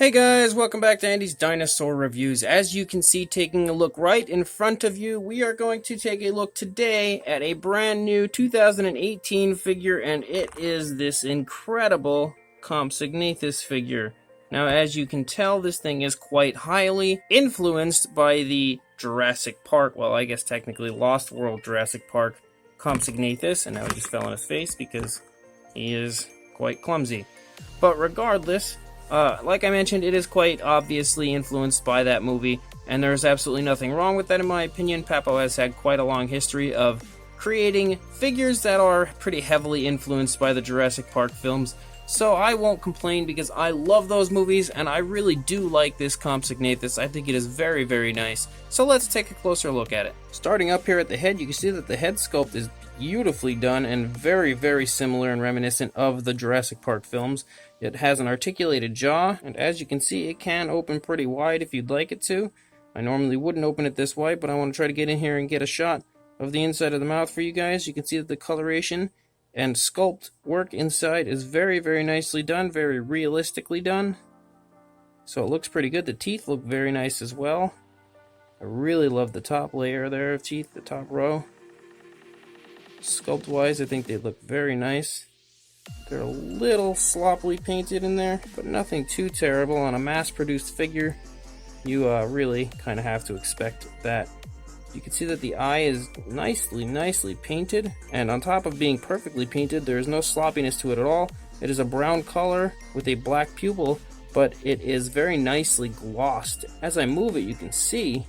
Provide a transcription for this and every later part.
Hey guys, welcome back to Andy's Dinosaur Reviews. As you can see, taking a look right in front of you, we are going to take a look today at a brand new 2018 figure, and it is this incredible Compsognathus figure. Now, as you can tell, this thing is quite highly influenced by the Jurassic Park, well, I guess technically Lost World Jurassic Park Compsognathus, and now he just fell on his face because he is quite clumsy. But regardless, like I mentioned, it is quite obviously influenced by that movie, and there's absolutely nothing wrong with that in my opinion. Papo has had quite a long history of creating figures that are pretty heavily influenced by the Jurassic Park films, so I won't complain because I love those movies, and I really do like this Compsognathus. I think it is very, very nice. So let's take a closer look at it. Starting up here at the head, you can see that the head sculpt is beautifully done and very, very similar and reminiscent of the Jurassic Park films. It has an articulated jaw, and as you can see, it can open pretty wide if you'd like it to. I normally wouldn't open it this wide, but I want to try to get in here and get a shot of the inside of the mouth for you guys. You can see that the coloration and sculpt work inside is very, very nicely done, very realistically done. So it looks pretty good. The teeth look very nice as well. I really love the top layer there of teeth, the top row. Sculpt-wise, I think they look very nice. They're a little sloppily painted in there, but nothing too terrible. On a mass-produced figure, you really kind of have to expect that. You can see that the eye is nicely painted, and on top of being perfectly painted, there is no sloppiness to it at all. It is a brown color with a black pupil, but it is very nicely glossed. As I move it, you can see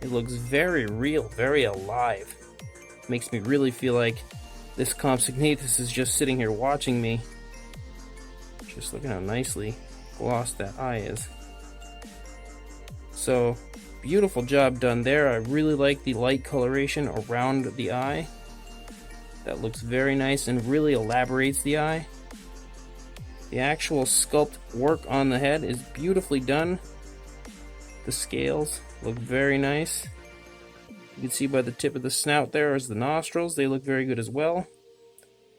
it looks very real, very alive. Makes me really feel like this Compsognathus is just sitting here watching me. Just look at how nicely glossed that eye is. So, beautiful job done there. I really like the light coloration around the eye. That looks very nice and really elaborates the eye. The actual sculpt work on the head is beautifully done. The scales look very nice. You can see by the tip of the snout there is the nostrils. They look very good as well.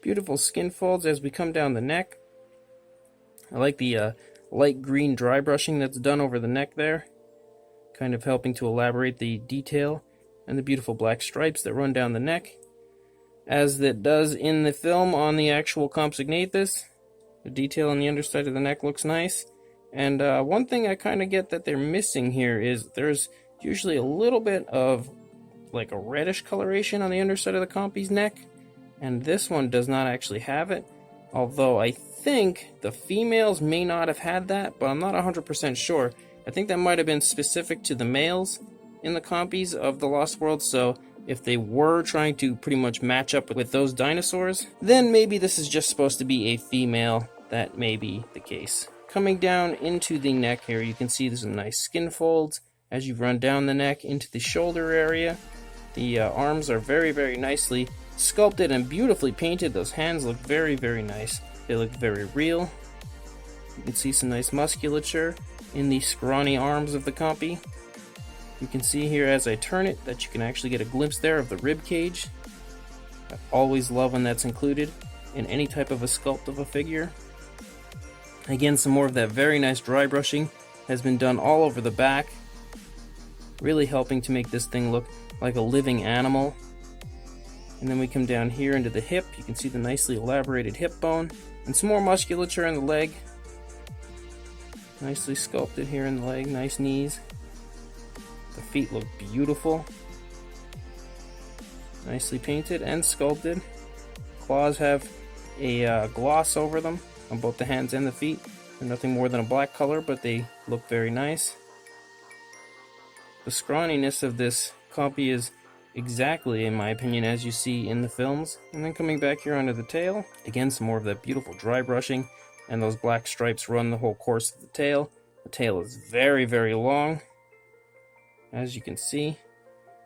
Beautiful skin folds as we come down the neck. I like the light green dry brushing that's done over the neck there, kind of helping to elaborate the detail, and the beautiful black stripes that run down the neck, as it does in the film on the actual Compsognathus. The detail on the underside of the neck looks nice. And one thing I kind of get that they're missing here is there's usually a little bit of like a reddish coloration on the underside of the Compy's neck, and this one does not actually have it, although I think the females may not have had that, but I'm not 100% sure. I think that might have been specific to the males in the Compys of the Lost World, so if they were trying to pretty much match up with those dinosaurs, then maybe this is just supposed to be a female. That may be the case. Coming down into the neck here, you can see there's some nice skin folds as you run down the neck into the shoulder area. The arms are very, very nicely sculpted and beautifully painted. Those hands look very, very nice. They look very real. You can see some nice musculature in the scrawny arms of the Compy. You can see here as I turn it that you can actually get a glimpse there of the rib cage. I always love when that's included in any type of a sculpt of a figure. Again, some more of that very nice dry brushing has been done all over the back, really helping to make this thing look like a living animal. And then we come down here into the hip. You can see the nicely elaborated hip bone and some more musculature in the leg. Nicely sculpted here in the leg, nice knees. The feet look beautiful. Nicely painted and sculpted. Claws have a gloss over them on both the hands and the feet. They're nothing more than a black color, but they look very nice. The scrawniness of this Compy is exactly, in my opinion, as you see in the films. And then coming back here onto the tail, again some more of that beautiful dry brushing, and those black stripes run the whole course of the tail. The tail is very, very long, as you can see,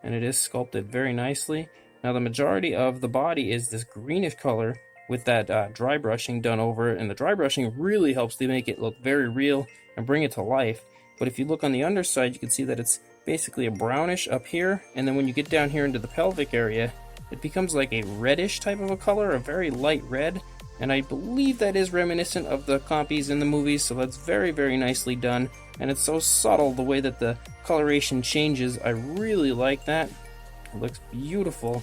and it is sculpted very nicely. Now the majority of the body is this greenish color with that dry brushing done over it, and the dry brushing really helps to make it look very real and bring it to life. But if you look on the underside, you can see that it's basically a brownish up here, and then when you get down here into the pelvic area, it becomes like a reddish type of a color, a very light red, And I believe that is reminiscent of the compies in the movies, so that's very, very nicely done. And it's so subtle the way that the coloration changes. I really like that. It looks beautiful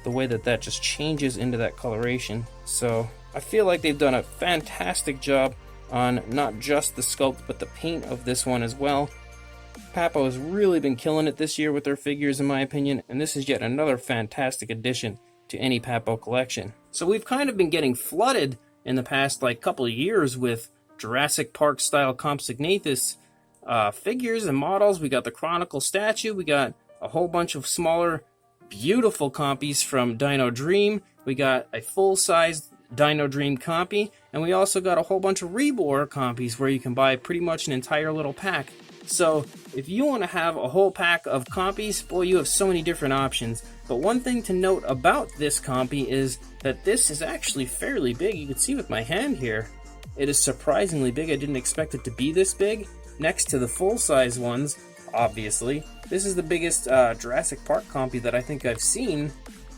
the way that that just changes into that coloration. So I feel like they've done a fantastic job on not just the sculpt but the paint of this one as well. Papo has really been killing it this year with their figures, in my opinion, and this is yet another fantastic addition to any Papo collection. So we've kind of been getting flooded in the past couple of years with Jurassic Park style Compsognathus figures and models. We got the Chronicle statue, we got a whole bunch of smaller beautiful compies from Dino Dream, we got a full-sized Dino Dream compy, and we also got a whole bunch of Rebor compies where you can buy pretty much an entire little pack. So if you want to have a whole pack of compies, boy, you have so many different options. But one thing to note about this compy is that this is actually fairly big. You can see with my hand here, it is surprisingly big. I didn't expect it to be this big. Next to the full-size ones, obviously, this is the biggest Jurassic Park compy that I think I've seen.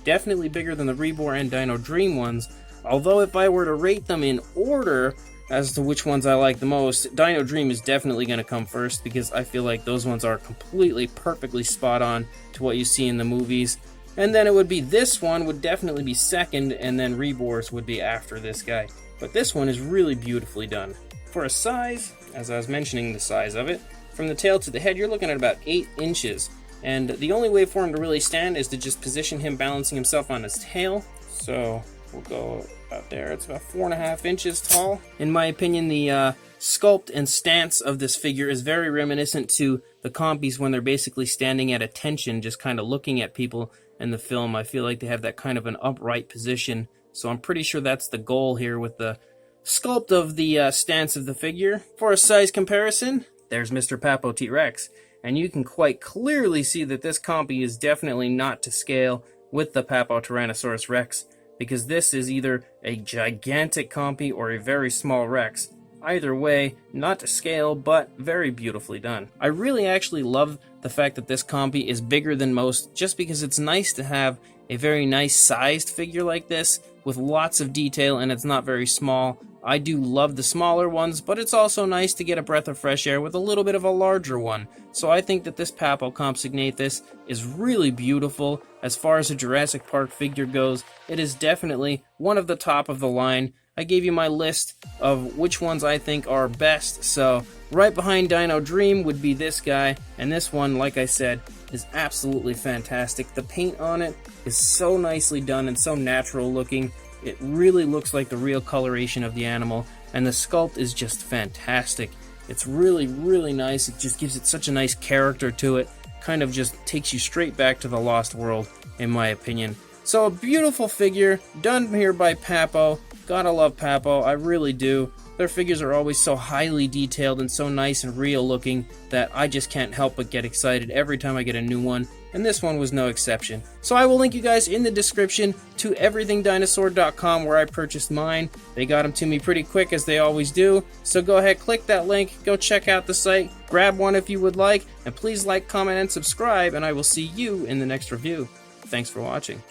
Definitely bigger than the Rebor and Dino Dream ones. Although if I were to rate them in order as to which ones I like the most, Dino Dream is definitely going to come first because I feel like those ones are completely perfectly spot on to what you see in the movies. And then it would be this one would definitely be second, and then Rebor's would be after this guy. But this one is really beautifully done. For a size, as I was mentioning the size of it, from the tail to the head, you're looking at about 8 inches. And the only way for him to really stand is to just position him balancing himself on his tail. So we'll go about there. It's about 4.5 inches tall. In my opinion, the sculpt and stance of this figure is very reminiscent to the compies when they're basically standing at attention, just kind of looking at people in the film. I feel like they have that kind of an upright position. So I'm pretty sure that's the goal here with the sculpt of the stance of the figure. For a size comparison, there's Mr. Papo T-Rex. And you can quite clearly see that this compy is definitely not to scale with the Papo Tyrannosaurus Rex, because this is either a gigantic compy or a very small Rex. Either way, not to scale, but very beautifully done. I really actually love the fact that this compy is bigger than most, just because it's nice to have a very nice sized figure like this with lots of detail, and it's not very small. I do love the smaller ones, but it's also nice to get a breath of fresh air with a little bit of a larger one. So I think that this Papo Compsognathus is really beautiful. As far as a Jurassic Park figure goes, it is definitely one of the top of the line. I gave you my list of which ones I think are best, so right behind Dino Dream would be this guy, and this one, like I said, is absolutely fantastic. The paint on it is so nicely done and so natural looking. It really looks like the real coloration of the animal, and the sculpt is just fantastic. It's really, really nice. It just gives it such a nice character to it. Kind of just takes you straight back to the Lost World, in my opinion. So a beautiful figure, done here by Papo. Gotta love Papo, I really do. Their figures are always so highly detailed and so nice and real looking that I just can't help but get excited every time I get a new one, and this one was no exception. So I will link you guys in the description to everythingdinosaur.com where I purchased mine. They got them to me pretty quick, as they always do, so go ahead, click that link, go check out the site, grab one if you would like, and please like, comment, and subscribe, and I will see you in the next review. Thanks for watching.